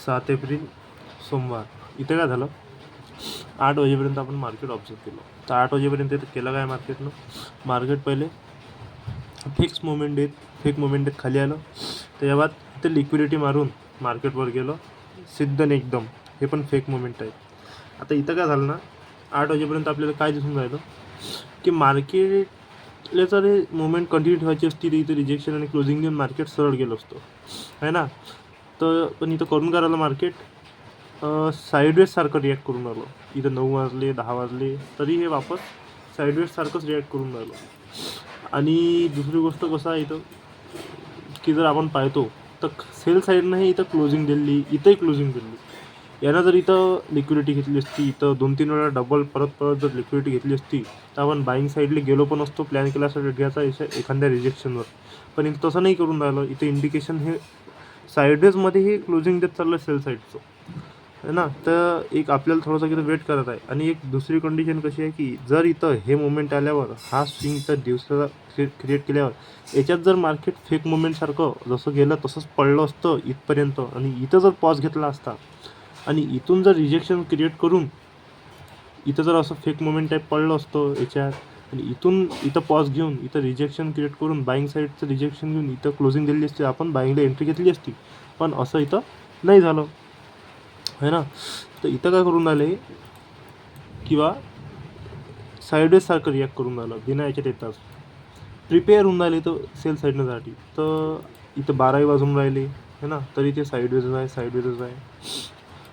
7 April सोमवार. इथे काय झालं, 8 वाजेपर्यंत आपण मार्केट ऑब्झर्व केलं. तर 8 वाजेपर्यंत इथं केलं काय मार्केटनं, मार्केट पहिले फिक्स मुवमेंट देत खाली आलं. त्याच्या बाद इथं लिक्विडिटी मारून मार्केटवर गेलं सिद्धन एकदम. हे पण फेक मुवमेंट आहे. आता इथं काय झालं ना, 8 वाजेपर्यंत आपल्याला काय दिसून राहिलं की मार्केटला जर हे मुवमेंट कंटिन्यू ठेवायची असती तर इथं रिजेक्शन आणि क्लोजिंग देऊन मार्केट सरळ गेलं असतं, आहे ना. तर पण इथं करून काय राहिलं मार्केट, साईडवेज सारखं रिॲक्ट करून राहिलं. इथं 9 वाजले 10 वाजले तरी हे वापस साईडवेज सारखंच रिॲक्ट करून राहिलं. आणि दुसरी गोष्ट कसं आहे इथं की जर आपण पाहतो तर सेल साईडनं इथं क्लोजिंग दिली, इथंही क्लोजिंग दिली. यानं जर इथं लिक्विडिटी घेतली असती, इथं 2-3 वेळा डबल परत जर लिक्विडिटी घेतली असती तर आपण बाईंग साईडला गेलो पण असतो प्लॅन केला असता घ्यायचा एखाद्या रिजेक्शनवर. पण इथं तसं नाही करून राहिलं. इथं इंडिकेशन हे साईडवेजमध्ये हे क्लोजिंग देत चाललं सेल साईडचं, आहे ना. तर एक आपल्याला थोडंसं इथं वेट करत आहे. आणि एक दुसरी कंडिशन कशी आहे की जर इथं हे मुवमेंट आल्यावर हा स्विंग तर दिवसाला क्रिएट केल्यावर याच्यात जर मार्केट फेक मुवमेंटसारखं जसं गेलं तसंच पडलं असतं इथपर्यंत आणि इथं जर पॉज घेतला असता आणि इथून जर रिजेक्शन क्रिएट करून इथं जर असं फेक मुवमेंट टाईप पडलं असतं याच्यात आणि इथं पॉज घेऊन इथं रिजेक्शन क्रिएट करून बाईंग साईडचं रिजेक्शन घेऊन इथं क्लोजिंग दिली असती, आपण बाईंगला एंट्री घेतली असती. पण असं इथं नाही झालं, है ना. तर इथं काय करून राहिले किंवा साईडवेज सारखं रिॲक्ट करून राहिलं बिना याच्यात येताच प्रिपेअर होऊन राहिले तर सेल साईडनंसाठी. तर इथं 12 वाजून राहिले, है ना, तरी ते साईडवेजच आहे.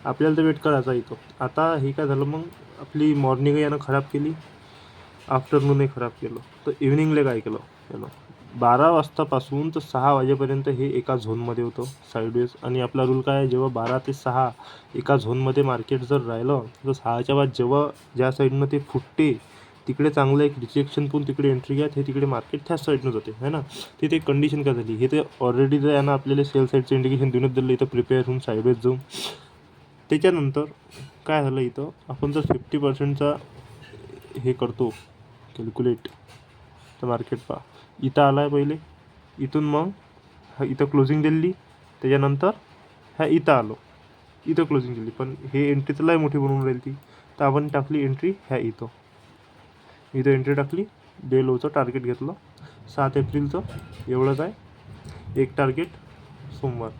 आपल्याला तर वेट करायचा इथं. आता हे काय झालं मग, आपली मॉर्निंग यानं खराब केली, आफ्टरनूनही खराब केलं. तर इव्हिनिंगला काय केलं यानं, 12 वाजतापासून तर 6 वाजेपर्यंत हे एका झोनमध्ये होतं साईडवेज. आणि आपला रूल काय आहे, जेव्हा 12 ते 6 एका झोनमध्ये मार्केट जर राहिलं तर 6च्या बाद जेव्हा ज्या साईडनं ते फुटते तिकडे चांगलं एक रिजेक्शन पण तिकडे एंट्री घ्या, हे तिकडे मार्केट त्याच साईडनं जाते, है ना. तिथे कंडिशन काय झाली, हे ते ऑलरेडी जर यानं आपल्याला सेल साईडचं इंडिकेशन देऊनच दिलं इथं प्रिपेअर होऊन साईडवेज जाऊन. त्याच्यानंतर काय झालं, इथं आपण जर 50%चा हे करतो कॅल्क्युलेट तर मार्केट पहा इथं आला आहे पहिले, इथून मग इथं क्लोजिंग दिली, त्याच्यानंतर इथं आलो, इथं क्लोजिंग दिली. पण हे एंट्री तर लय मोठी बनवून राहील ती. तर आपण टाकली एंट्री इथं एंट्री टाकली, डे लोचं टार्गेट घेतलं 7 एप्रिलचं एवढंच आहे. एक टार्गेट सोमवार.